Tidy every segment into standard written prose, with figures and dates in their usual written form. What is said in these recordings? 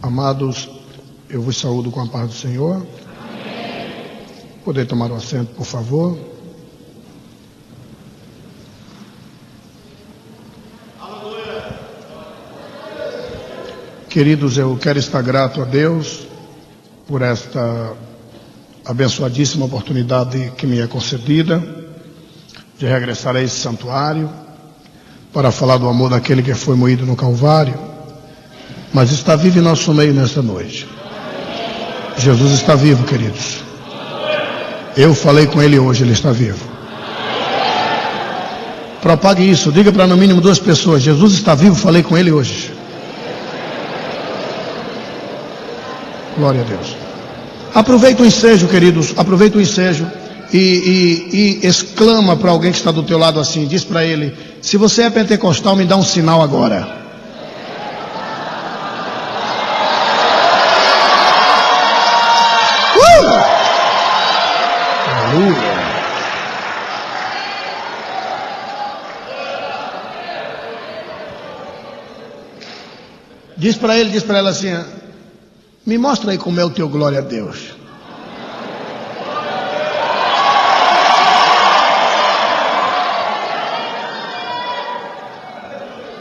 Amados, eu vos saúdo com a paz do Senhor. Poder tomar o assento, por favor. Queridos, eu quero estar grato a Deus por esta abençoadíssima oportunidade que me é concedida de regressar a esse santuário para falar do amor daquele que foi moído no Calvário, mas está vivo em nosso meio nesta noite. Jesus está vivo, queridos. Eu falei com ele hoje, ele está vivo. Propague isso, diga para no mínimo 2 pessoas: Jesus está vivo, falei com ele hoje. Glória a Deus. Aproveita o ensejo, queridos, aproveita o ensejo e exclama para alguém que está do teu lado assim, diz para ele: se você é pentecostal, me dá um sinal agora. Aleluia. Diz para ele, diz para ela assim: me mostra aí como é o teu glória a Deus.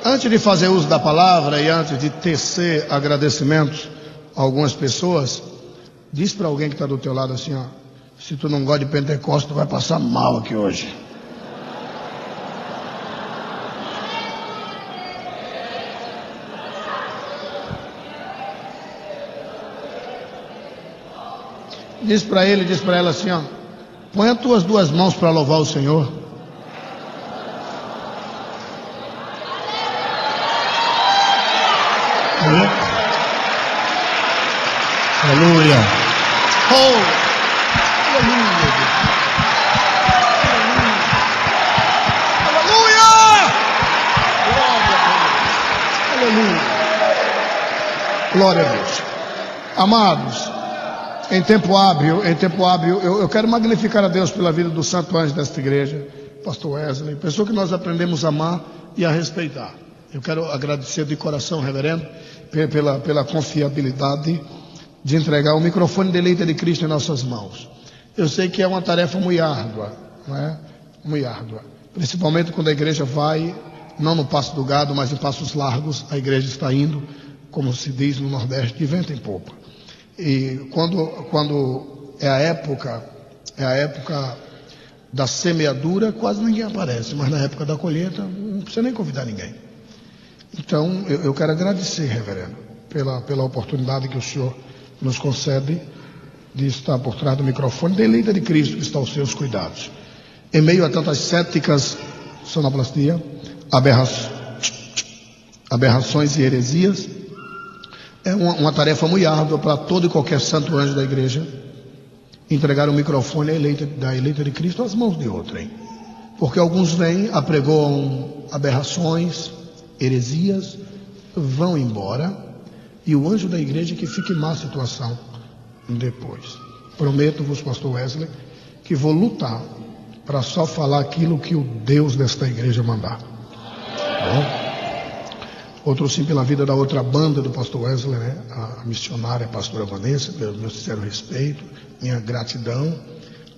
Antes de fazer uso da palavra e antes de tecer agradecimentos a algumas pessoas, diz para alguém que está do teu lado assim, ó: se tu não gosta de Pentecostes, tu vai passar mal aqui hoje. Diz para ele, diz para ela assim, ó: põe as tuas 2 mãos para louvar o Senhor. Aleluia. Oh, aleluia. Aleluia. Aleluia. Glória a Deus. Amados, em tempo hábil, eu quero magnificar a Deus pela vida do santo anjo desta igreja, pastor Wesley, pessoa que nós aprendemos a amar e a respeitar. Eu quero agradecer de coração, reverendo, pela confiabilidade de entregar o microfone de Eleita de Cristo em nossas mãos. Eu sei que é uma tarefa muito árdua, não é? Muito árdua. Principalmente quando a igreja vai, não no passo do gado, mas em passos largos. A igreja está indo, como se diz no Nordeste, de vento em popa. E quando é a época da semeadura, quase ninguém aparece. Mas na época da colheita, não precisa nem convidar ninguém. Então, eu quero agradecer, reverendo, pela oportunidade que o senhor nos concede de estar por trás do microfone da Eleita de Cristo, que está aos seus cuidados. Em meio a tantas céticas, sonoplastia, aberrações e heresias, é uma tarefa muito árdua para todo e qualquer santo anjo da igreja entregar o microfone da Eleita de Cristo às mãos de outrem. Porque alguns vêm, apregoam aberrações, heresias, vão embora, e o anjo da igreja que fica em má situação depois. Prometo-vos, pastor Wesley, que vou lutar para só falar aquilo que o Deus desta igreja mandar. Bom? Outro sim pela vida da outra banda do pastor Wesley, né? A missionária, a pastora Vanessa, pelo meu sincero respeito, minha gratidão.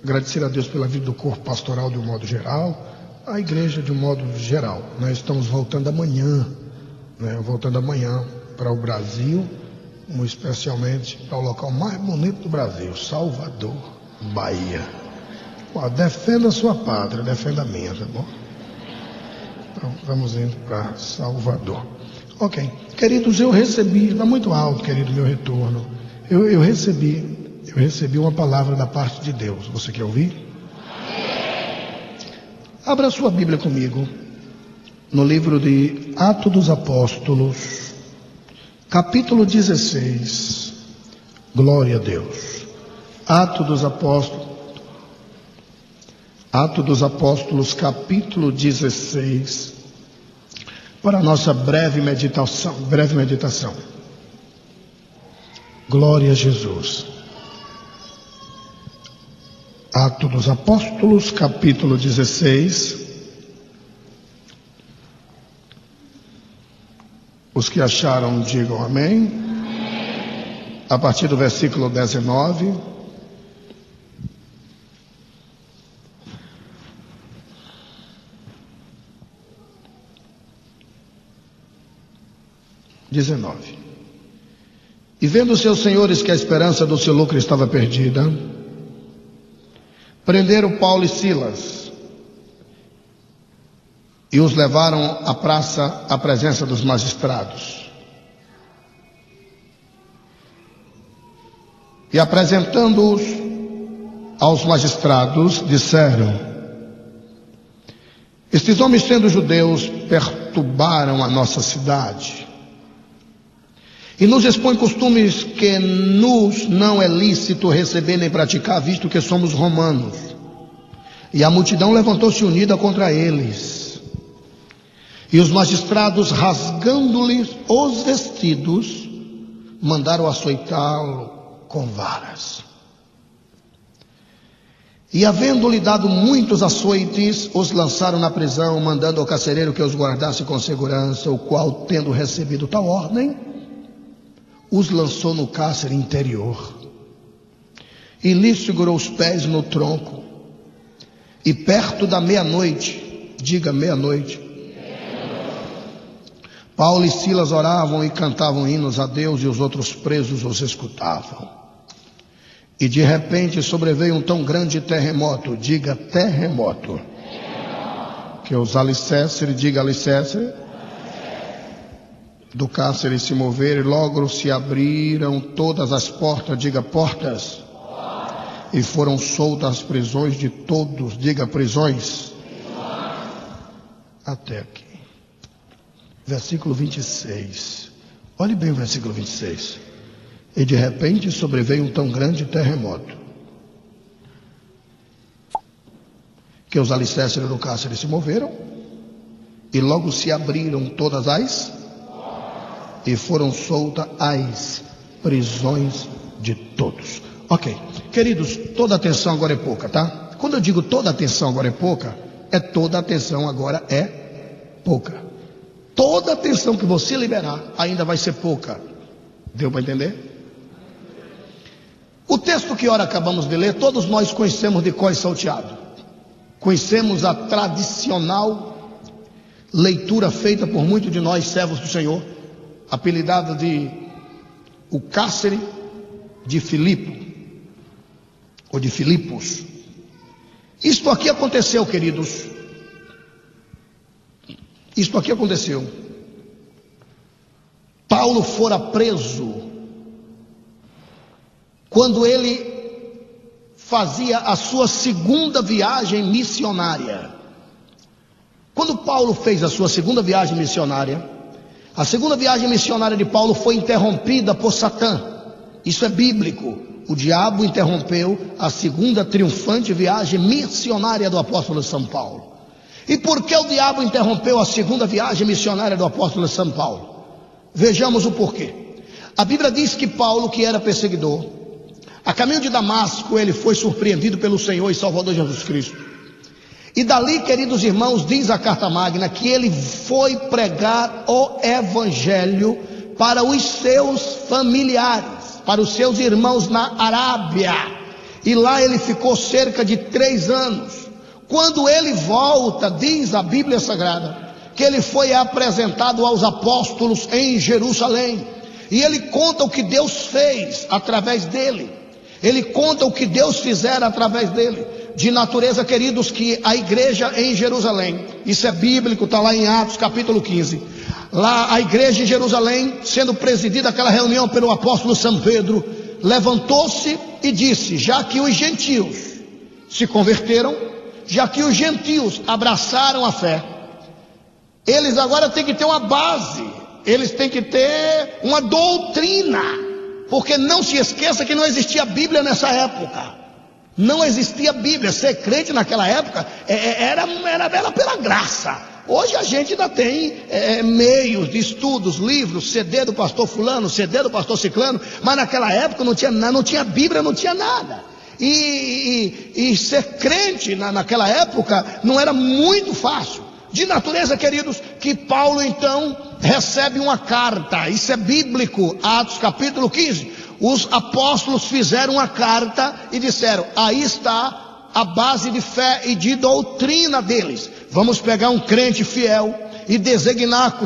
Agradecer a Deus pela vida do corpo pastoral de um modo geral, a igreja de um modo geral. Nós estamos voltando amanhã, né? Voltando amanhã para o Brasil, especialmente para o local mais bonito do Brasil, Salvador, Bahia. Defenda a sua pátria, defenda a minha, tá bom? Então, vamos indo para Salvador. Ok. Queridos, eu recebi, está muito alto, querido, meu retorno. Eu recebi uma palavra da parte de Deus. Você quer ouvir? Abra sua Bíblia comigo, no livro de Atos dos Apóstolos, capítulo 16. Glória a Deus. Atos dos Apóstolos, capítulo 16, para a nossa breve meditação. Glória a Jesus. Atos dos Apóstolos, capítulo 16. Os que acharam, digam amém. A partir do versículo 19. E vendo seus senhores que a esperança do seu lucro estava perdida, prenderam Paulo e Silas e os levaram à praça à presença dos magistrados. E apresentando-os aos magistrados, disseram: estes homens, sendo judeus, perturbaram a nossa cidade e nos expõem costumes que nos não é lícito receber nem praticar, visto que somos romanos. E a multidão levantou-se unida contra eles. E os magistrados, rasgando-lhes os vestidos, mandaram açoitá-lo com varas. E havendo-lhe dado muitos açoites, os lançaram na prisão, mandando ao carcereiro que os guardasse com segurança, o qual, tendo recebido tal ordem, os lançou no cárcere interior e lhes segurou os pés no tronco. E perto da meia-noite, diga meia-noite, Paulo e Silas oravam e cantavam hinos a Deus, e os outros presos os escutavam. E de repente sobreveio um tão grande terremoto, diga terremoto, que os alicerces, diga alicerce, do cárcere se moveram, e logo se abriram todas as portas, diga portas, e foram soltas as prisões de todos, diga prisões, até aqui. Versículo 26, olhe bem o versículo 26. E de repente sobreveio um tão grande terremoto, que os alicerces do cárcere se moveram, e logo se abriram todas as e foram soltas as prisões de todos. Ok, queridos, toda atenção agora é pouca, tá? Quando eu digo toda atenção agora é pouca, é toda atenção agora é pouca. Toda atenção que você liberar ainda vai ser pouca. Deu para entender? O texto que ora acabamos de ler, todos nós conhecemos de cor salteado. Conhecemos a tradicional leitura feita por muitos de nós, servos do Senhor, apelidado de o cárcere de Filipe, ou de Filipos. Isto aqui aconteceu, queridos. Isto aqui aconteceu. Paulo fora preso quando ele fazia a sua segunda viagem missionária. Quando Paulo fez a sua segunda viagem missionária, a segunda viagem missionária de Paulo foi interrompida por Satã. Isso é bíblico. O diabo interrompeu a segunda triunfante viagem missionária do apóstolo São Paulo. E por que o diabo interrompeu a segunda viagem missionária do apóstolo São Paulo? Vejamos o porquê. A Bíblia diz que Paulo, que era perseguidor, a caminho de Damasco, ele foi surpreendido pelo Senhor e Salvador Jesus Cristo. E dali, queridos irmãos, diz a carta magna que ele foi pregar o evangelho para os seus familiares, para os seus irmãos na Arábia. E lá ele ficou cerca de 3 anos. Quando ele volta, diz a Bíblia Sagrada, que ele foi apresentado aos apóstolos em Jerusalém. E ele conta o que Deus fez através dele. Ele conta o que Deus fizera através dele. De natureza, queridos, que a igreja em Jerusalém, isso é bíblico, está lá em Atos capítulo 15. Lá a igreja em Jerusalém, sendo presidida aquela reunião pelo apóstolo São Pedro, levantou-se e disse: já que os gentios se converteram, já que os gentios abraçaram a fé, eles agora têm que ter uma base, eles têm que ter uma doutrina, porque não se esqueça que não existia Bíblia nessa época. Não existia Bíblia. Ser crente naquela época era pela graça. Hoje a gente ainda tem meios de estudos, livros, CD do pastor fulano, CD do pastor ciclano, mas naquela época não tinha Bíblia, não tinha nada. E ser crente naquela época não era muito fácil. De natureza, queridos, que Paulo então recebe uma carta. Isso é bíblico, Atos capítulo 15. Os apóstolos fizeram uma carta e disseram: aí está a base de fé e de doutrina deles. Vamos pegar um crente fiel e designar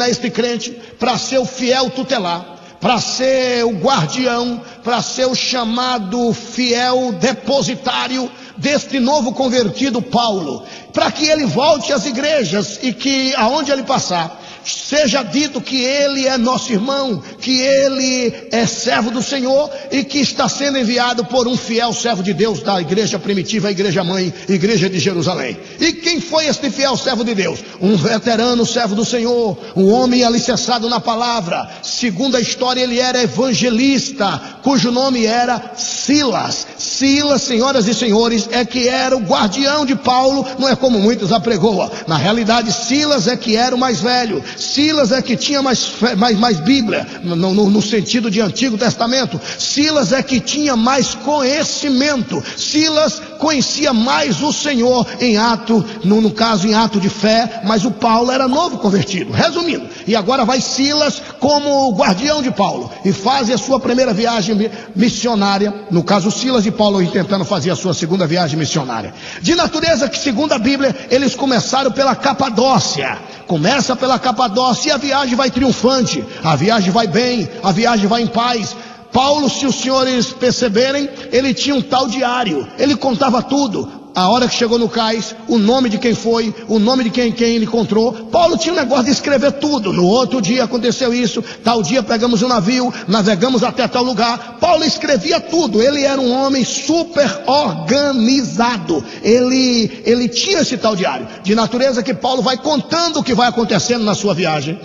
este crente para ser o fiel tutelar, para ser o guardião, para ser o chamado fiel depositário deste novo convertido Paulo, para que ele volte às igrejas e que aonde ele passar seja dito que ele é nosso irmão, que ele é servo do Senhor e que está sendo enviado por um fiel servo de Deus da igreja primitiva, a igreja mãe, igreja de Jerusalém. E quem foi este fiel servo de Deus? Um veterano servo do Senhor, um homem alicerçado na palavra. Segundo a história, ele era evangelista, cujo nome era Silas. Silas, senhoras e senhores, é que era o guardião de Paulo, não é como muitos apregoam. Na realidade, Silas é que era o mais velho. Silas é que tinha mais Bíblia, no sentido de Antigo Testamento. Silas é que tinha mais conhecimento. Silas conhecia mais o Senhor em ato, no caso em ato de fé, mas o Paulo era novo convertido. Resumindo, e agora vai Silas como guardião de Paulo e faz a sua primeira viagem missionária. No caso, Silas e Paulo tentando fazer a sua segunda viagem missionária. De natureza que, segundo a Bíblia, eles começaram pela Capadócia. Começa pela Capadócia e a viagem vai triunfante, a viagem vai bem, a viagem vai em paz. Paulo, se os senhores perceberem, ele tinha um tal diário, ele contava tudo. A hora que chegou no cais, o nome de quem foi, o nome de quem ele encontrou. Paulo tinha um negócio de escrever tudo. No outro dia aconteceu isso, tal dia pegamos um navio, navegamos até tal lugar. Paulo escrevia tudo, ele era um homem super organizado. Ele tinha esse tal diário, de natureza que Paulo vai contando o que vai acontecendo na sua viagem.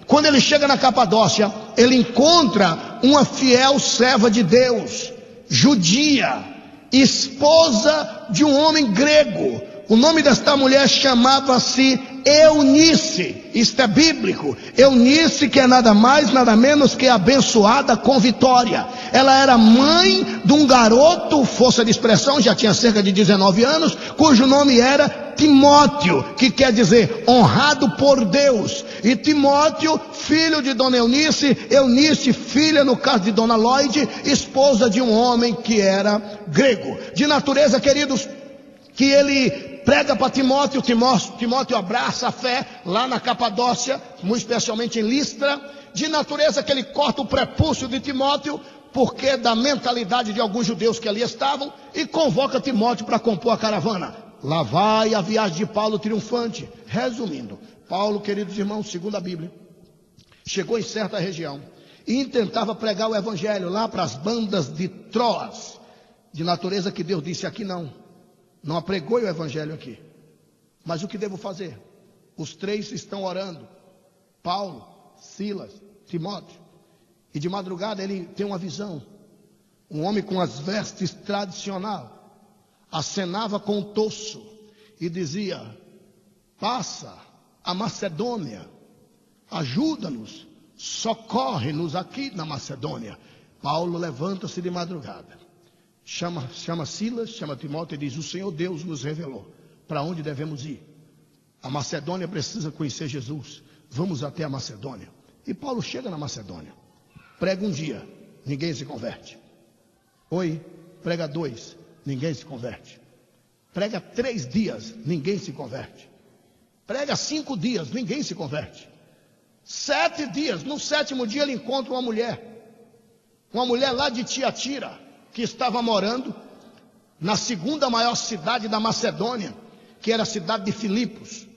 Quando ele chega na Capadócia, ele encontra uma fiel serva de Deus, judia, esposa de um homem grego. O nome desta mulher chamava-se Eunice. Isto é bíblico. Eunice, que é nada mais, nada menos que abençoada com vitória. Ela era mãe de um garoto, força de expressão, já tinha cerca de 19 anos, cujo nome era Timóteo, que quer dizer honrado por Deus. E Timóteo, filho de Dona Eunice, Eunice, filha no caso de Dona Lloyd, esposa de um homem que era grego. De natureza, queridos, que ele prega para Timóteo, Timóteo abraça a fé lá na Capadócia, muito especialmente em Listra. De natureza que ele corta o prepúcio de Timóteo, porque da mentalidade de alguns judeus que ali estavam, e convoca Timóteo para compor a caravana. Lá vai a viagem de Paulo triunfante. Resumindo, Paulo, queridos irmãos, segundo a Bíblia, chegou em certa região e tentava pregar o evangelho lá para as bandas de Troas. De natureza que Deus disse: aqui não apregoe o evangelho aqui. Mas o que devo fazer? Os três estão orando, Paulo, Silas, Timóteo. E de madrugada ele tem uma visão. Um homem com as vestes tradicionais acenava com o tosso e dizia: passa a Macedônia, ajuda-nos, socorre-nos aqui na Macedônia. Paulo levanta-se de madrugada, chama Silas, chama Timóteo e diz: o Senhor Deus nos revelou para onde devemos ir. A Macedônia precisa conhecer Jesus, vamos até a Macedônia. E Paulo chega na Macedônia, prega um dia, ninguém se converte. Prega 2, ninguém se converte. Prega 3 dias, ninguém se converte. Prega 5 dias, ninguém se converte. 7 dias, no 7º dia ele encontra uma mulher lá de Tiatira, que estava morando na segunda maior cidade da Macedônia, que era a cidade de Filipos.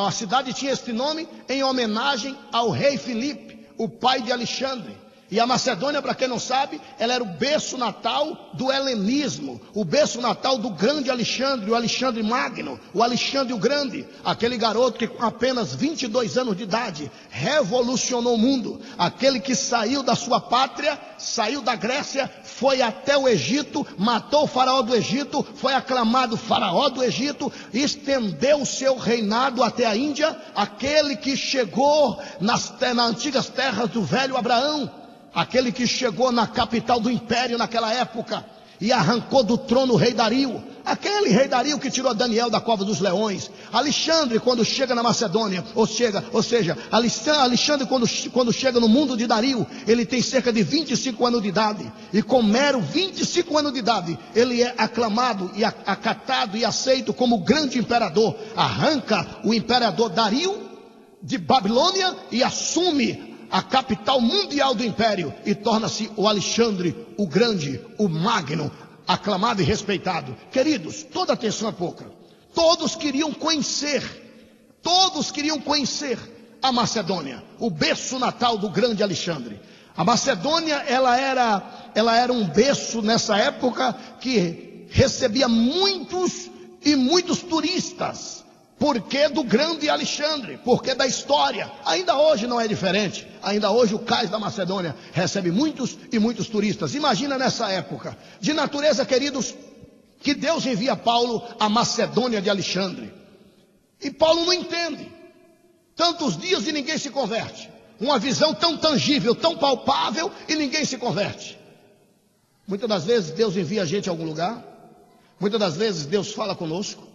A cidade tinha este nome em homenagem ao rei Filipe, o pai de Alexandre. E a Macedônia, para quem não sabe, ela era o berço natal do helenismo, o berço natal do grande Alexandre, o Alexandre Magno, o Alexandre o Grande, aquele garoto que com apenas 22 anos de idade revolucionou o mundo, aquele que saiu da sua pátria, saiu da Grécia, foi até o Egito, matou o faraó do Egito, foi aclamado faraó do Egito, estendeu o seu reinado até a Índia, aquele que chegou nas antigas terras do velho Abraão, aquele que chegou na capital do império naquela época e arrancou do trono o rei Dario, aquele rei Dario que tirou Daniel da cova dos leões. Alexandre, quando chega na Macedônia, ou seja, Alexandre quando chega no mundo de Dario, ele tem cerca de 25 anos de idade, e com mero 25 anos de idade, ele é aclamado e acatado e aceito como grande imperador. Arranca o imperador Dario de Babilônia e assume a capital mundial do império, e torna-se o Alexandre, o grande, o magno, aclamado e respeitado. Queridos, toda atenção é pouca. Todos queriam conhecer a Macedônia, o berço natal do grande Alexandre. A Macedônia, ela era um berço nessa época que recebia muitos turistas. Porque do grande Alexandre, porque da história. Ainda hoje não é diferente. Ainda hoje o cais da Macedônia recebe muitos turistas. Imagina nessa época, de natureza, queridos, que Deus envia Paulo à Macedônia de Alexandre. E Paulo não entende. Tantos dias e ninguém se converte. Uma visão tão tangível, tão palpável, e ninguém se converte. Muitas das vezes Deus envia a gente a algum lugar. Muitas das vezes Deus fala conosco.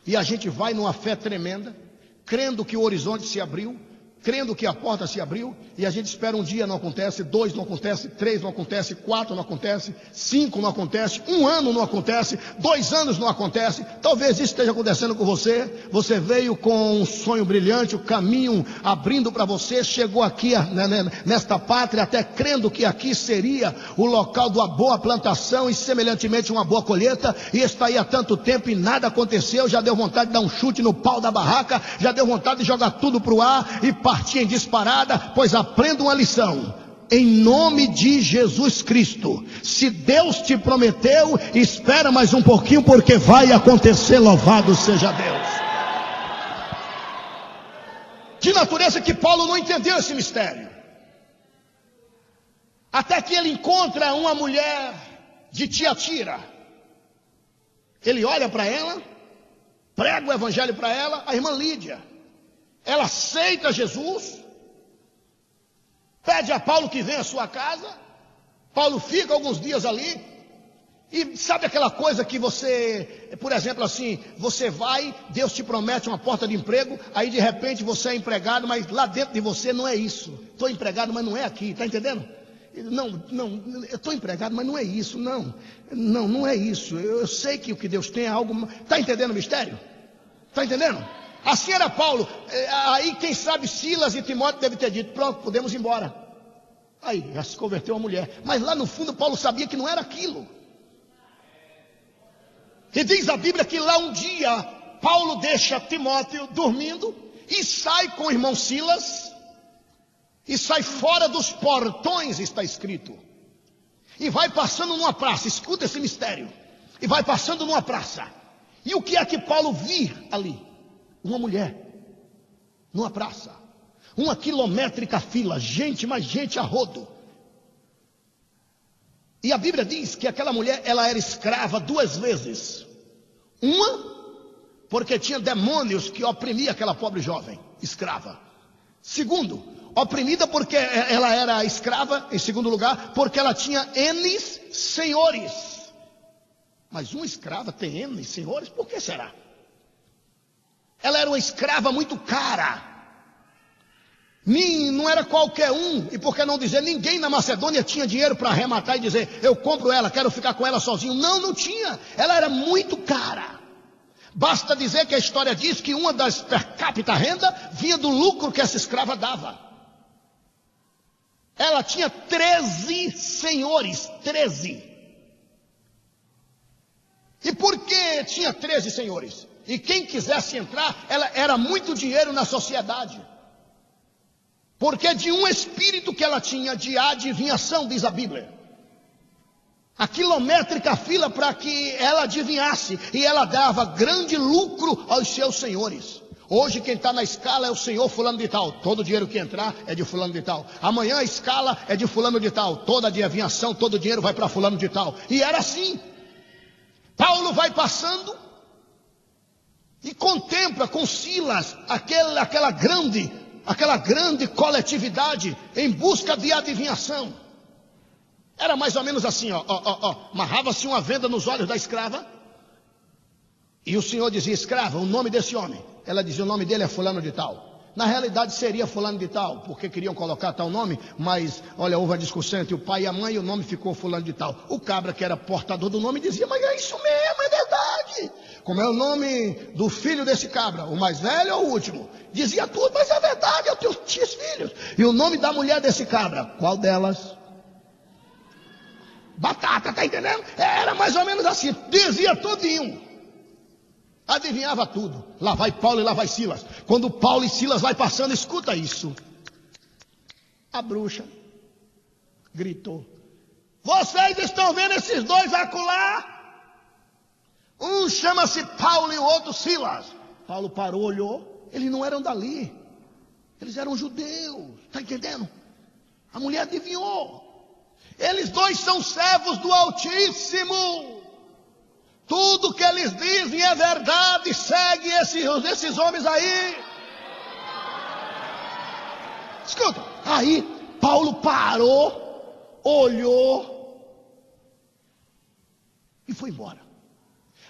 E a gente vai numa fé tremenda, crendo que o horizonte se abriu, crendo que a porta se abriu, e a gente espera um dia, não acontece, 2 não acontece, 3 não acontece, 4 não acontece, 5 não acontece, 1 ano não acontece, 2 anos não acontece. Talvez isso esteja acontecendo com você. Você veio com um sonho brilhante, o caminho abrindo para você, chegou aqui nesta pátria, até crendo que aqui seria o local de uma boa plantação e semelhantemente uma boa colheita, e está aí há tanto tempo e nada aconteceu. Já deu vontade de dar um chute no pau da barraca, já deu vontade de jogar tudo para o ar e partir em disparada. Pois aprenda uma lição, em nome de Jesus Cristo. Se Deus te prometeu, espera mais um pouquinho, porque vai acontecer. Louvado seja Deus. De natureza que Paulo não entendeu esse mistério, até que ele encontra uma mulher de Tiatira. Ele olha para ela, prega o evangelho para ela, a irmã Lídia. Ela aceita Jesus, pede a Paulo que venha à sua casa. Paulo fica alguns dias ali. E sabe aquela coisa que você, por exemplo assim, você vai, Deus te promete uma porta de emprego, aí de repente você é empregado, mas lá dentro de você não é isso. Estou empregado, mas não é aqui, está entendendo? Não, eu estou empregado, mas não é isso, não é isso. Eu sei que o que Deus tem é algo. Está entendendo o mistério? Está entendendo? Assim era Paulo. Aí quem sabe Silas e Timóteo devem ter dito: pronto, podemos ir embora. Aí já se converteu uma mulher. Mas lá no fundo Paulo sabia que não era aquilo. E diz a Bíblia que lá um dia Paulo deixa Timóteo dormindo e sai com o irmão Silas, e sai fora dos portões, está escrito, e vai passando numa praça. Escuta esse mistério. E vai passando numa praça. E o que é que Paulo viu ali? Uma mulher, numa praça, uma quilométrica fila, gente, mais gente a rodo. E a Bíblia diz que aquela mulher, ela era escrava 2 vezes. Uma, porque tinha demônios que oprimiam aquela pobre jovem, escrava. Segundo, oprimida porque ela era escrava. Em segundo lugar, porque ela tinha N senhores. Mas uma escrava tem N senhores? Por que será? Ela era uma escrava muito cara. Não era qualquer um. E por que não dizer, ninguém na Macedônia tinha dinheiro para arrematar e dizer: eu compro ela, quero ficar com ela sozinho. Não tinha. Ela era muito cara. Basta dizer que a história diz que uma das per capita renda vinha do lucro que essa escrava dava. Ela tinha 13 senhores. 13. E por que tinha 13 senhores? E quem quisesse entrar, ela era muito dinheiro na sociedade. Porque de um espírito que ela tinha de adivinhação, diz a Bíblia. A quilométrica fila para que ela adivinhasse. E ela dava grande lucro aos seus senhores. Hoje quem está na escala é o senhor fulano de tal. Todo o dinheiro que entrar é de fulano de tal. Amanhã a escala é de fulano de tal. Toda a adivinhação, todo o dinheiro vai para fulano de tal. E era assim. Paulo vai passando e contempla com Silas aquela grande coletividade em busca de adivinhação. Era mais ou menos assim, amarrava-se uma venda nos olhos da escrava, E o Senhor dizia: escrava, o nome desse homem. Ela dizia: o nome dele é fulano de tal. Na realidade seria fulano de tal, porque queriam colocar tal nome, mas olha, houve uma discussão entre o pai e a mãe e o nome ficou fulano de tal. O cabra, que era portador do nome, dizia: mas é isso mesmo, é verdade. Como é o nome do filho desse cabra, o mais velho ou o último? Dizia tudo: mas é verdade, eu tenho X filhos. E o nome da mulher desse cabra, qual delas? Batata, tá entendendo? Era mais ou menos assim, dizia tudinho. Adivinhava tudo. Lá vai Paulo e lá vai Silas. Quando Paulo e Silas vai passando, escuta isso. A bruxa gritou: vocês estão vendo esses dois acolá? Um chama-se Paulo e o outro Silas. Paulo parou, olhou. Eles não eram dali. Eles eram judeus. Está entendendo? A mulher adivinhou. Eles dois são servos do Altíssimo. Tudo que eles dizem é verdade. Segue esses homens aí. Escuta. Aí Paulo parou, olhou e foi embora.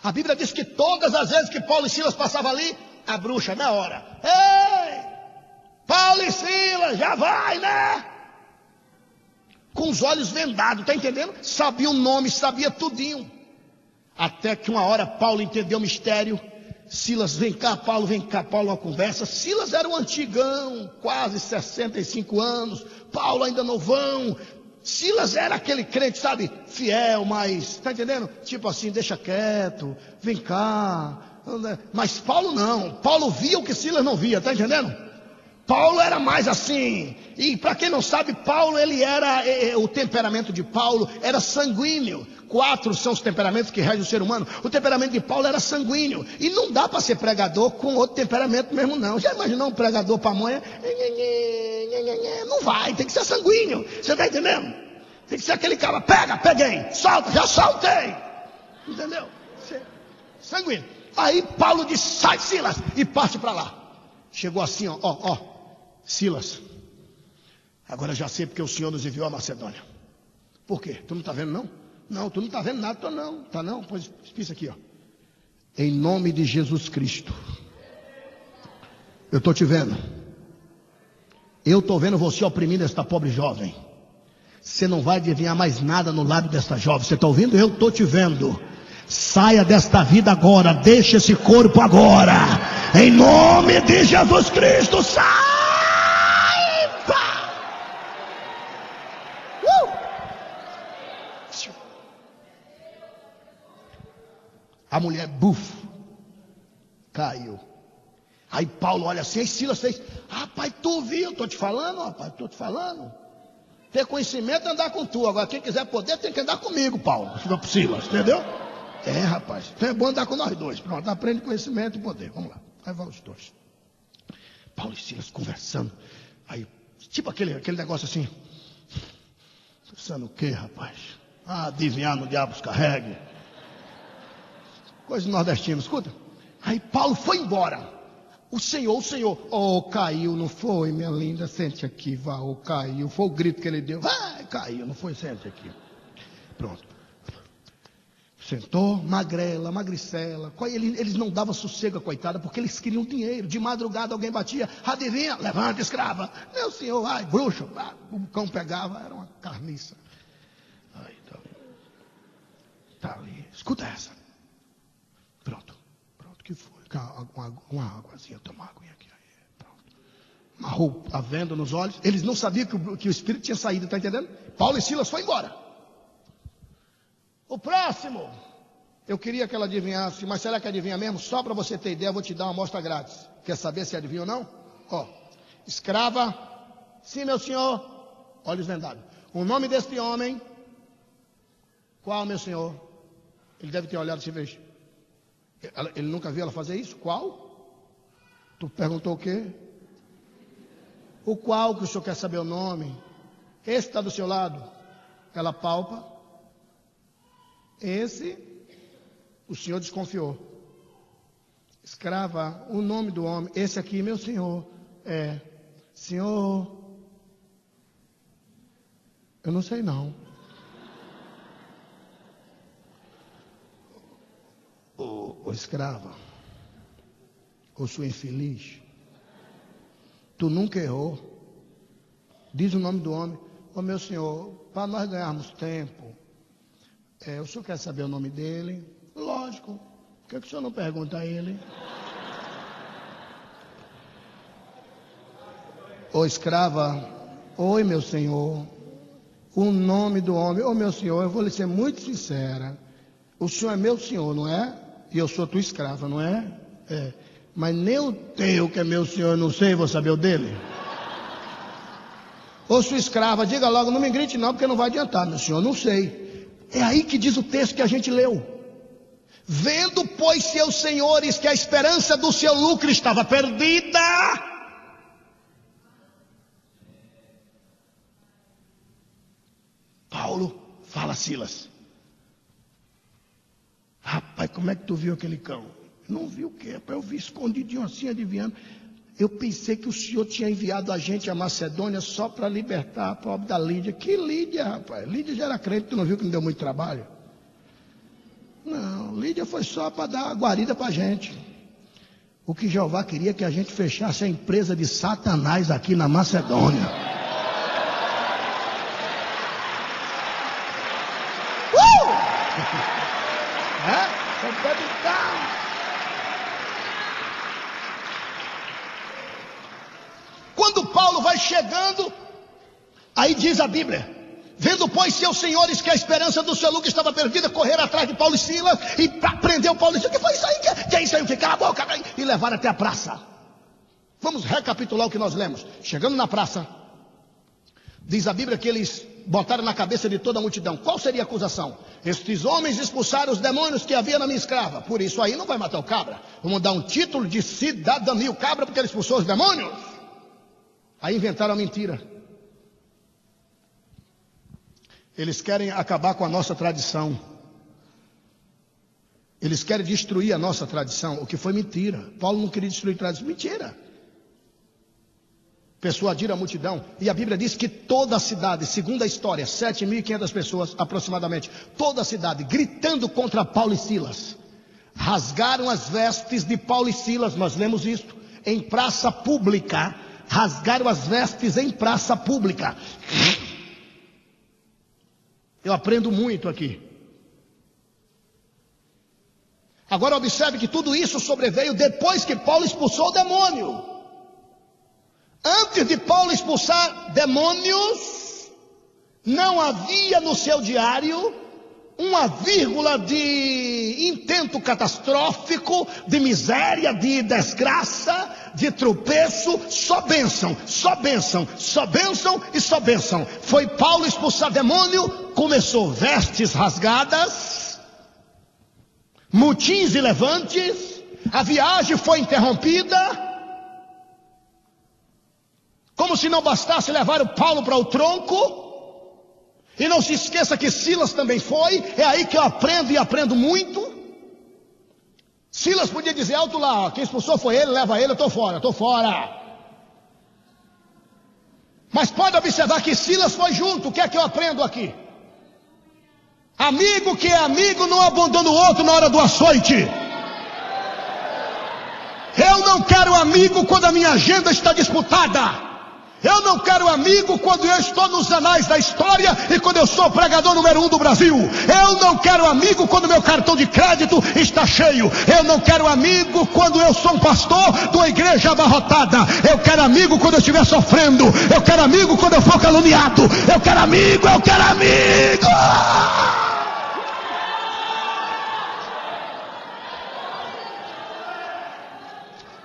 A Bíblia diz que todas as vezes que Paulo e Silas passavam ali, a bruxa na hora: ei, Paulo e Silas, já vai, né? Com os olhos vendados, tá entendendo? Sabia o nome, sabia tudinho. Até que uma hora Paulo entendeu o mistério. Silas: vem cá, Paulo, uma conversa. Silas era um antigão, quase 65 anos. Paulo ainda novão. Silas era aquele crente, sabe, fiel, mas, tá entendendo? Tipo assim, deixa quieto, vem cá. Mas Paulo não. Paulo via o que Silas não via, tá entendendo? Paulo era mais assim. E para quem não sabe, Paulo, ele era, o temperamento de Paulo era sanguíneo. 4 são os temperamentos que regem o ser humano. O temperamento de Paulo era sanguíneo. E não dá para ser pregador com outro temperamento mesmo não. Já imaginou um pregador pamonha? Não vai, tem que ser sanguíneo. Você está entendendo? Tem que ser aquele cara: peguei, solta, já soltei. Entendeu? Sanguíneo. Aí Paulo diz: sai, Silas, e parte para lá. Chegou assim, ó, Silas, agora já sei porque o Senhor nos enviou a Macedônia. Por quê? Tu não está vendo não? Não, tu não está vendo nada, não. Tá não? Pois isso aqui, ó. Em nome de Jesus Cristo, eu estou te vendo. Eu estou vendo você oprimindo esta pobre jovem. Você não vai adivinhar mais nada no lábio desta jovem. Você está ouvindo? Eu estou te vendo. Saia desta vida agora. Deixa esse corpo agora. Em nome de Jesus Cristo, sai! A mulher, caiu. Aí Paulo olha assim, e Silas fez: rapaz, tu viu? Estou te falando, rapaz, estou te falando. Ter conhecimento é andar com tu. Agora, quem quiser poder, tem que andar comigo, Paulo. Fica pro Silas, entendeu? É, rapaz, então é bom andar com nós dois. Pronto, aprende conhecimento e poder. Vamos lá, aí vão os dois. Paulo e Silas conversando. Aí, tipo aquele negócio assim. Pensando o quê, rapaz? Adivinhar no diabo os carregue. Coisa nordestina, escuta. Aí Paulo foi embora. O Senhor, caiu, não foi, minha linda? Sente aqui, vá, caiu. Foi o grito que ele deu: vai, caiu, não foi? Sente aqui. Pronto. Sentou, magrela, magricela. Eles não davam sossego, coitada, porque eles queriam dinheiro. De madrugada alguém batia: adivinha, levanta, escrava. Meu senhor, ai, bruxo. O cão pegava, era uma carniça. Aí, tá ali. Escuta essa. Pronto, que foi? Uma águazinha, toma uma aguinha aqui. Aí, pronto. Amarrou a venda nos olhos. Eles não sabiam que o espírito tinha saído, tá entendendo? Paulo e Silas foi embora. O próximo, eu queria que ela adivinhasse, mas será que adivinha mesmo? Só para você ter ideia, eu vou te dar uma amostra grátis. Quer saber se adivinha ou não? Escrava, sim, meu senhor, olhos vendados. O nome deste homem, qual, meu senhor? Ele deve ter olhado assim, veja. Ele nunca viu ela fazer isso? Qual? Tu perguntou o quê? O qual que o senhor quer saber o nome? Esse está do seu lado. Ela palpa. Esse, o senhor desconfiou. Escrava, o nome do homem. Esse aqui, meu senhor, senhor, eu não sei não. Ô escrava, ô sua infeliz, tu nunca errou. Diz o nome do homem. Ô meu senhor, para nós ganharmos tempo, o senhor quer saber o nome dele? Lógico. Por que o senhor não pergunta a ele? Ô escrava, oi meu senhor, o nome do homem. Ô meu senhor, eu vou lhe ser muito sincera. O senhor é meu senhor, não é? E eu sou tua escrava, não é? É. Mas nem o teu que é meu senhor, eu não sei, vou saber o dele. Ô sua escrava, diga logo, não me grite não, porque não vai adiantar, meu senhor, não sei. É aí que diz o texto que a gente leu. Vendo, pois, seus senhores que a esperança do seu lucro estava perdida, Paulo fala a Silas: rapaz, como é que tu viu aquele cão? Não vi o quê? Rapaz, eu vi escondidinho assim, adivinhando. Eu pensei que o senhor tinha enviado a gente a Macedônia só para libertar a pobre da Lídia. Que Lídia, rapaz? Lídia já era crente, tu não viu que não deu muito trabalho? Não, Lídia foi só para dar a guarida para a gente. O que Jeová queria que a gente fechasse a empresa de Satanás aqui na Macedônia. Você pode estar. Quando Paulo vai chegando, aí diz a Bíblia: vendo, pois, seus senhores que a esperança do seu lucro estava perdida, correram atrás de Paulo e Silas e prendeu Paulo e Silas. O que foi isso aí? Que é isso aí? Cala a boca! E levaram até a praça. Vamos recapitular o que nós lemos. Chegando na praça, diz a Bíblia que eles botaram na cabeça de toda a multidão. Qual seria a acusação? Estes homens expulsaram os demônios que havia na minha escrava. Por isso aí não vai matar o cabra. Vamos dar um título de cidadania ao cabra porque ele expulsou os demônios. Aí inventaram a mentira. Eles querem acabar com a nossa tradição. Eles querem destruir a nossa tradição, o que foi mentira. Paulo não queria destruir a tradição. Mentira. Persuadir a multidão. E a Bíblia diz que toda a cidade, segundo a história, 7.500 pessoas aproximadamente, toda a cidade gritando contra Paulo e Silas, rasgaram as vestes de Paulo e Silas. Nós lemos isso em praça pública. Rasgaram as vestes em praça pública. Eu aprendo muito aqui. Agora observe que tudo isso sobreveio depois que Paulo expulsou o demônio. Antes de Paulo expulsar demônios, não havia no seu diário uma vírgula de intento catastrófico, de miséria, de desgraça, de tropeço. Só bênção, só bênção, só bênção e só bênção. Foi Paulo expulsar demônio, começou vestes rasgadas, mutins e levantes, a viagem foi interrompida. Como se não bastasse levar o Paulo para o tronco. E não se esqueça que Silas também foi. É aí que eu aprendo e aprendo muito. Silas podia dizer alto lá, ó, quem expulsou foi ele, leva ele, eu estou fora, estou fora. Mas pode observar que Silas foi junto. O que é que eu aprendo aqui? Amigo que é amigo não abandona o outro na hora do açoite. Eu não quero amigo quando a minha agenda está disputada. Eu não quero amigo quando eu estou nos anais da história e quando eu sou o pregador número 1 do Brasil. Eu não quero amigo quando meu cartão de crédito está cheio. Eu não quero amigo quando eu sou um pastor de uma igreja abarrotada. Eu quero amigo quando eu estiver sofrendo. Eu quero amigo quando eu for caluniado. Eu quero amigo, eu quero amigo.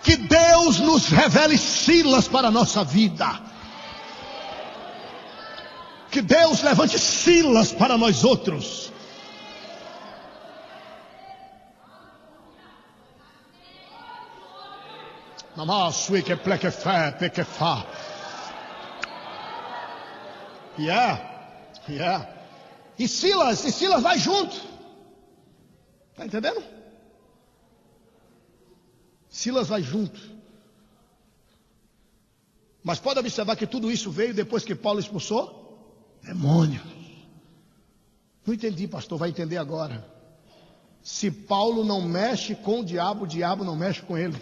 Que Deus nos revele Silas para a nossa vida. Que Deus levante Silas para nós outros. E Silas vai junto. Está entendendo? Silas vai junto. Mas pode observar que tudo isso veio depois que Paulo expulsou demônios. Não entendi, pastor, vai entender agora. Se Paulo não mexe com o diabo não mexe com ele.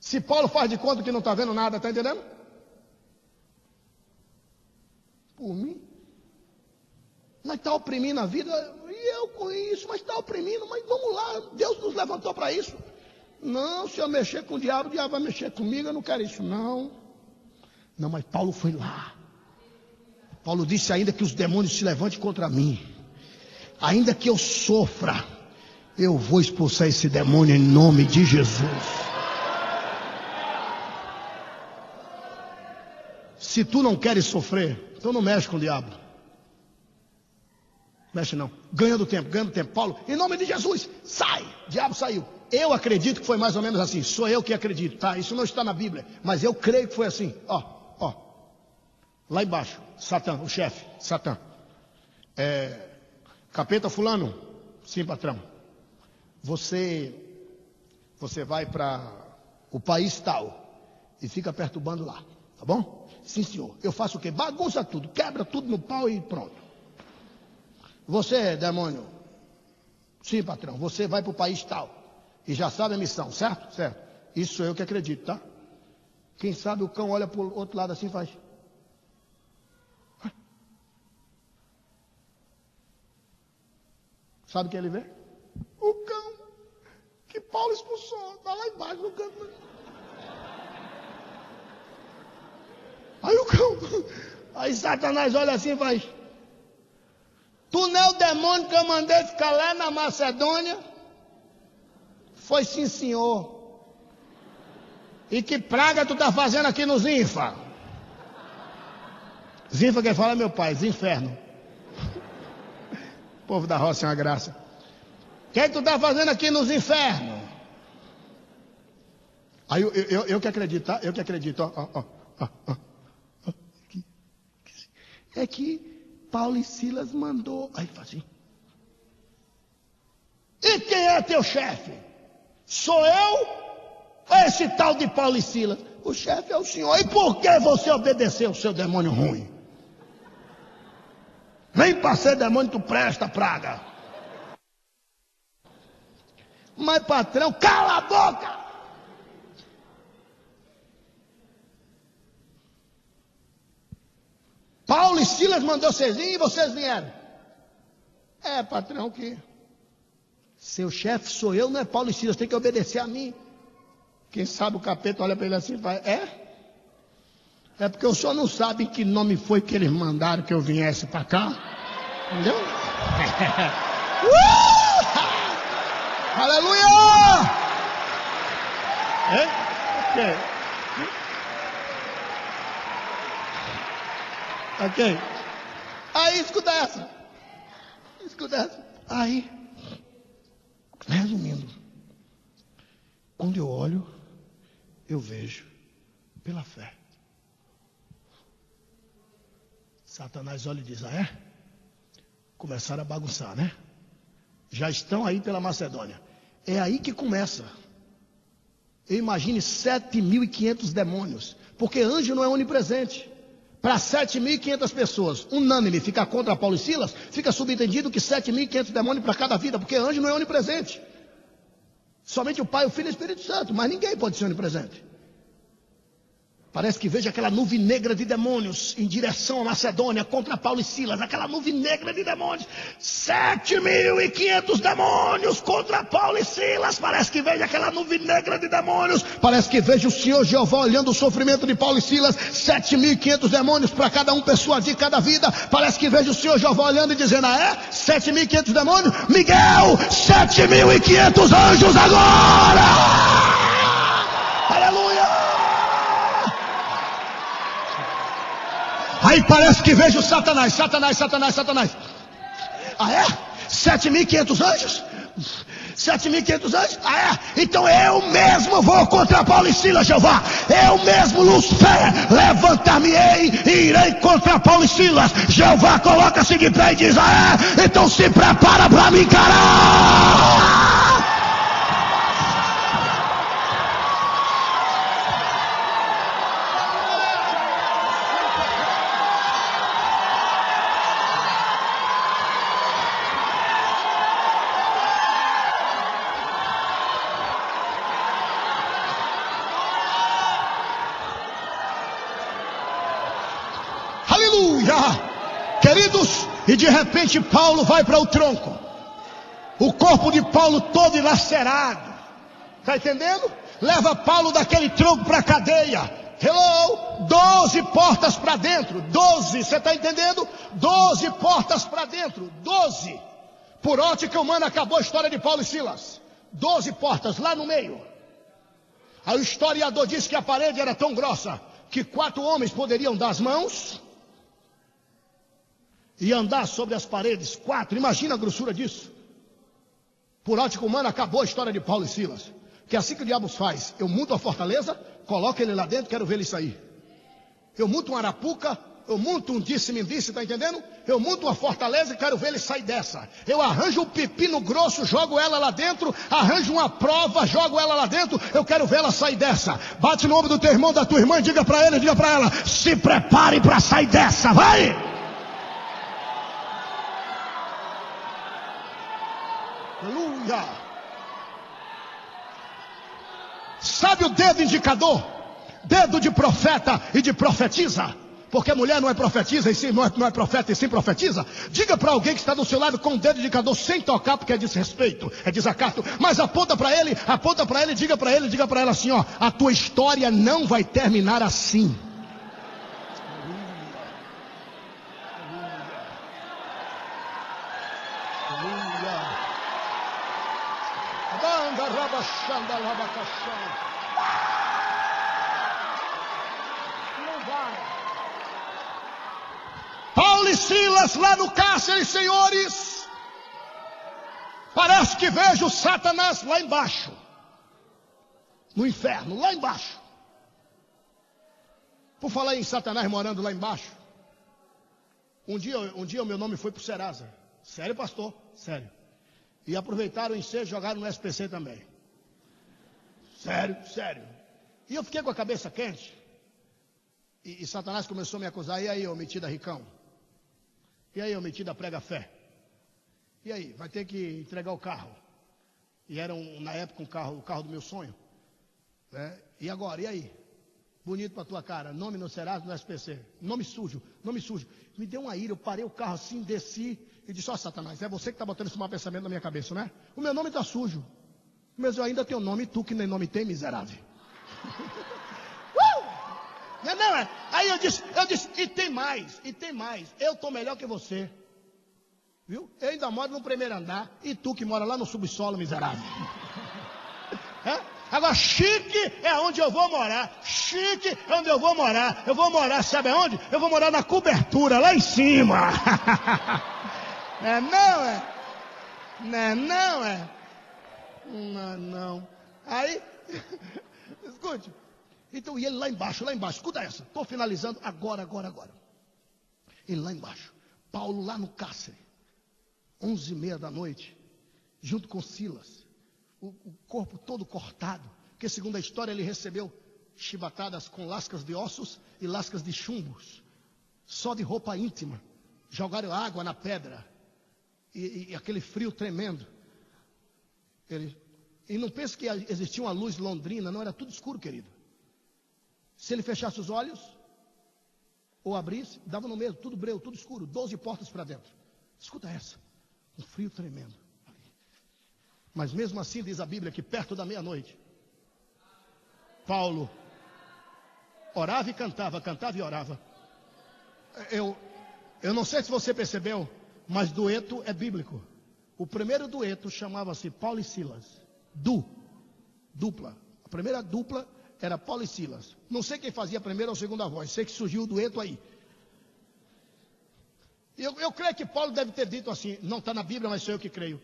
Se Paulo faz de conta que não está vendo nada, está entendendo? Por mim. Mas está oprimindo a vida, e eu com isso, mas está oprimindo, mas vamos lá, Deus nos levantou para isso. Não, se eu mexer com o diabo vai mexer comigo, eu não quero isso, não. Não, mas Paulo foi lá. Paulo disse: ainda que os demônios se levantem contra mim, ainda que eu sofra, eu vou expulsar esse demônio em nome de Jesus. Se tu não queres sofrer, então não mexe com o diabo. Mexe não, ganhando tempo. Paulo, em nome de Jesus, sai. O diabo saiu. Eu acredito que foi mais ou menos assim. Sou eu que acredito, tá? Isso não está na Bíblia, mas eu creio que foi assim. Ó, lá embaixo, Satã, o chefe, Satã. Capeta fulano, sim, patrão. Você vai para o país tal e fica perturbando lá, tá bom? Sim, senhor. Eu faço o quê? Bagunça tudo, quebra tudo no pau e pronto. Você, demônio, sim, patrão, você vai para o país tal e já sabe a missão, certo? Certo. Isso sou eu que acredito, tá? Quem sabe o cão olha para o outro lado assim e faz. Sabe o que ele vê? O cão que Paulo expulsou, está lá embaixo no canto. Aí o cão, aí Satanás olha assim e faz. Tu não é o demônio que eu mandei ficar lá na Macedônia? Foi sim, senhor. E que praga tu tá fazendo aqui no Zinfa? Zinfa quem fala é meu pai, Zinferno. O povo da roça é uma graça. O que tu tá fazendo aqui nos infernos? Aí eu que acredito, tá? Eu que acredito, ó. É que Paulo e Silas mandou. Aí faz assim. E quem é teu chefe? Sou eu ou esse tal de Paulo e Silas? O chefe é o senhor. E por que você obedeceu o seu demônio ruim? Vem para ser demônio, tu presta, praga. Mas patrão, cala a boca. Paulo e Silas mandou vocês vir e vocês vieram. É, patrão, que seu chefe sou eu, não é Paulo e Silas, tem que obedecer a mim. Quem sabe o capeta olha para ele assim e fala, é porque o senhor não sabe que nome foi que eles mandaram que eu viesse para cá. Entendeu? Aleluia! Ok. Aí escuta essa. Aí, resumindo, quando eu olho, eu vejo pela fé. Satanás olha e diz, começaram a bagunçar, né? Já estão aí pela Macedônia. É aí que começa. Eu imagine 7.500 demônios. Porque anjo não é onipresente. Para 7.500 pessoas, unânime, ficar contra Paulo e Silas, fica subentendido que 7.500 demônios para cada vida. Porque anjo não é onipresente. Somente o Pai, o Filho e o Espírito Santo. Mas ninguém pode ser onipresente. Parece que vejo aquela nuvem negra de demônios em direção à Macedônia contra Paulo e Silas. Aquela nuvem negra de demônios. 7.500 demônios contra Paulo e Silas. Parece que vejo aquela nuvem negra de demônios. Parece que vejo o Senhor Jeová olhando o sofrimento de Paulo e Silas. 7.500 demônios para cada um, pessoa de cada vida. Parece que vejo o Senhor Jeová olhando e dizendo, 7.500 demônios? Miguel, 7.500 anjos agora! Aleluia! Aí parece que vejo Satanás. 7.500 anjos? 7.500 anjos? Então eu mesmo vou contra Paulo e Silas, Jeová. Eu mesmo, Lúcifer, levantar-me-ei e irei contra Paulo e Silas. Jeová coloca-se de pé e diz, então se prepara para me encarar. Aleluia! Queridos, e de repente Paulo vai para o tronco. O corpo de Paulo todo dilacerado. Está entendendo? Leva Paulo daquele tronco para a cadeia. Hello, 12 portas para dentro, 12, você está entendendo? 12 portas para dentro, 12. Por ótica humana acabou a história de Paulo e Silas. 12 portas lá no meio. Aí o historiador diz que a parede era tão grossa que 4 homens poderiam dar as mãos e andar sobre as paredes. 4, imagina a grossura disso. Por ótica humana acabou a história de Paulo e Silas. Que é assim que o diabo faz. Eu monto a fortaleza, coloco ele lá dentro, quero ver ele sair. Eu monto uma arapuca, eu monto um disse-me-disse, tá entendendo? Eu monto uma fortaleza e quero ver ele sair dessa. Eu arranjo um pepino grosso, jogo ela lá dentro, arranjo uma prova, jogo ela lá dentro, eu quero ver ela sair dessa. Bate no ombro do teu irmão, da tua irmã e diga para ele, diga para ela, se prepare para sair dessa, vai! Aleluia! Sabe o dedo indicador? Dedo de profeta e de profetiza. Porque mulher não é profetiza e sim, não é profeta e sim profetiza. Diga para alguém que está do seu lado com o dedo indicador sem tocar, porque é desrespeito, é desacato. Mas aponta para ele, diga para ela assim, ó, a tua história não vai terminar assim. Não vai. Paulo e Silas lá no cárcere, senhores. Parece que vejo Satanás lá embaixo. No inferno, lá embaixo. Por falar em Satanás morando lá embaixo. Um dia o meu nome foi para o Serasa. Sério, pastor? Sério. E aproveitaram o ensejo e jogaram no SPC também. Sério. E eu fiquei com a cabeça quente. E Satanás começou a me acusar. E aí, ô metida ricão? E aí, ô metida prega fé? E aí, vai ter que entregar o carro. E era, na época, o carro do meu sonho. Né? E agora, e aí? Bonito pra tua cara. Nome no Serasa, no SPC. Nome sujo. Me deu uma ira. Eu parei o carro assim, desci. E disse, ó Satanás, é você que está botando esse mau pensamento na minha cabeça, né? O meu nome está sujo. Mas eu ainda tenho nome, tu que nem nome tem, miserável. Não é? Aí eu disse, e tem mais. Eu estou melhor que você. Viu? Eu ainda moro no primeiro andar. E tu que mora lá no subsolo, miserável. Agora, chique é onde eu vou morar. Chique é onde eu vou morar. Eu vou morar, sabe aonde? Eu vou morar na cobertura, lá em cima. Não. Aí, escute. Então, e ele lá embaixo, escuta essa. Estou finalizando agora. Ele lá embaixo. Paulo lá no cárcere. 11h30 da noite. Junto com Silas. O corpo todo cortado. Porque segundo a história ele recebeu chibatadas com lascas de ossos e lascas de chumbos. Só de roupa íntima. Jogaram água na pedra. E aquele frio tremendo. E não pense que existia uma luz londrina, não, era tudo escuro, querido. Se ele fechasse os olhos, ou abrisse, dava no mesmo, tudo breu, tudo escuro, 12 portas para dentro. Escuta essa, um frio tremendo. Mas mesmo assim diz a Bíblia que perto da meia-noite, Paulo orava e cantava e orava. Eu não sei se você percebeu, mas dueto é bíblico. O primeiro dueto chamava-se Paulo e Silas. Dupla. A primeira dupla era Paulo e Silas. Não sei quem fazia a primeira ou a segunda voz. Sei que surgiu o dueto aí. Eu creio que Paulo deve ter dito assim. Não está na Bíblia, mas sou eu que creio.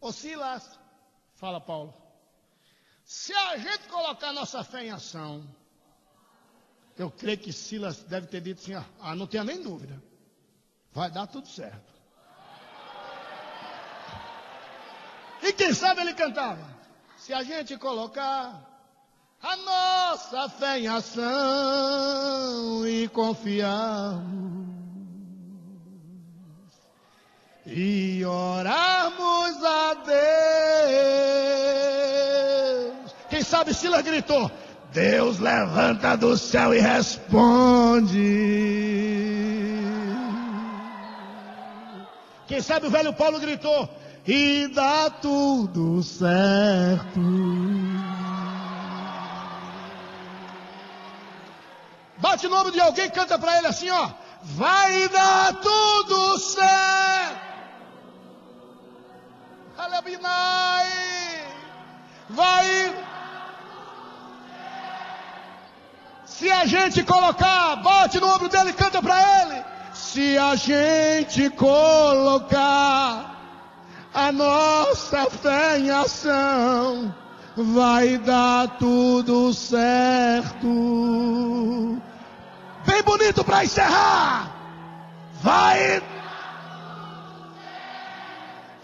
Ô Silas, fala Paulo. Se a gente colocar nossa fé em ação. Eu creio que Silas deve ter dito assim. Não tenha nem dúvida. Vai dar tudo certo. E quem sabe ele cantava. Se a gente colocar a nossa fé em ação e confiarmos e orarmos a Deus. Quem sabe Silas gritou: Deus levanta do céu e responde. Quem sabe o velho Paulo gritou: e dá tudo certo. Bate o nome de alguém e canta para ele assim, ó: vai dar tudo certo. Alabinai. Vai. Se a gente colocar, bate no ombro dele e canta para ele. Se a gente colocar a nossa fé em ação, vai dar tudo certo. Bem bonito para encerrar. Vai.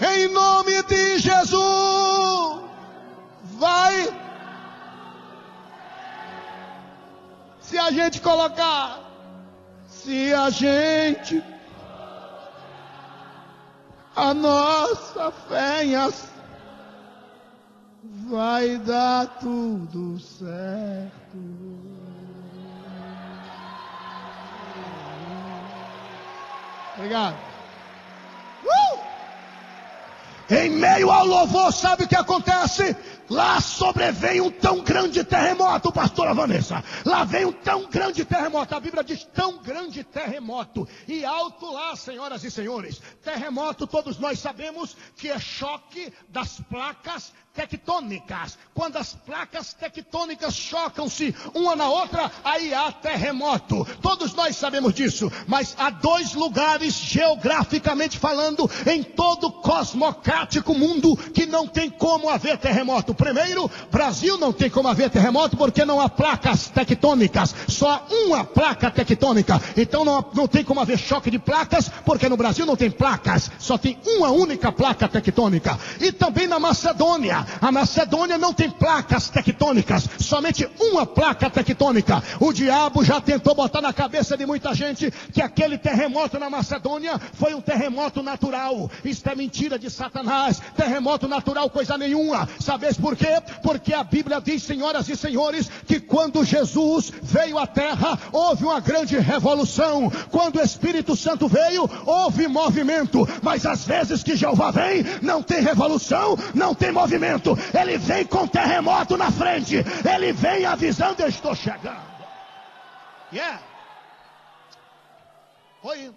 Em nome de Jesus. Vai. Se a gente colocar. Se a gente. A nossa fé em ação, vai dar tudo certo. Obrigado. Em meio ao louvor, sabe o que acontece? Lá sobrevém um tão grande terremoto, pastora Vanessa. Lá vem um tão grande terremoto. A Bíblia diz tão grande terremoto. E alto lá, senhoras e senhores. Terremoto, todos nós sabemos que é choque das placas tectônicas. Quando as placas tectônicas chocam-se uma na outra, aí há terremoto. Todos nós sabemos disso. Mas há dois lugares, geograficamente falando, em todo o cosmocrático mundo, que não tem como haver terremoto. Primeiro, Brasil não tem como haver terremoto, porque não há placas tectônicas. Só há uma placa tectônica. Então não tem como haver choque de placas, porque no Brasil não tem placas. Só tem uma única placa tectônica. E também na Macedônia. A Macedônia não tem placas tectônicas, somente uma placa tectônica. O diabo já tentou botar na cabeça de muita gente que aquele terremoto na Macedônia foi um terremoto natural. Isso é mentira de Satanás. Terremoto natural, coisa nenhuma. Sabes por quê? Porque a Bíblia diz, senhoras e senhores, que quando Jesus veio à terra, houve uma grande revolução. Quando o Espírito Santo veio, houve movimento. Mas às vezes que Jeová vem, não tem revolução, não tem movimento. Ele vem com terremoto na frente. Ele vem avisando: eu estou chegando. Yeah. Oi.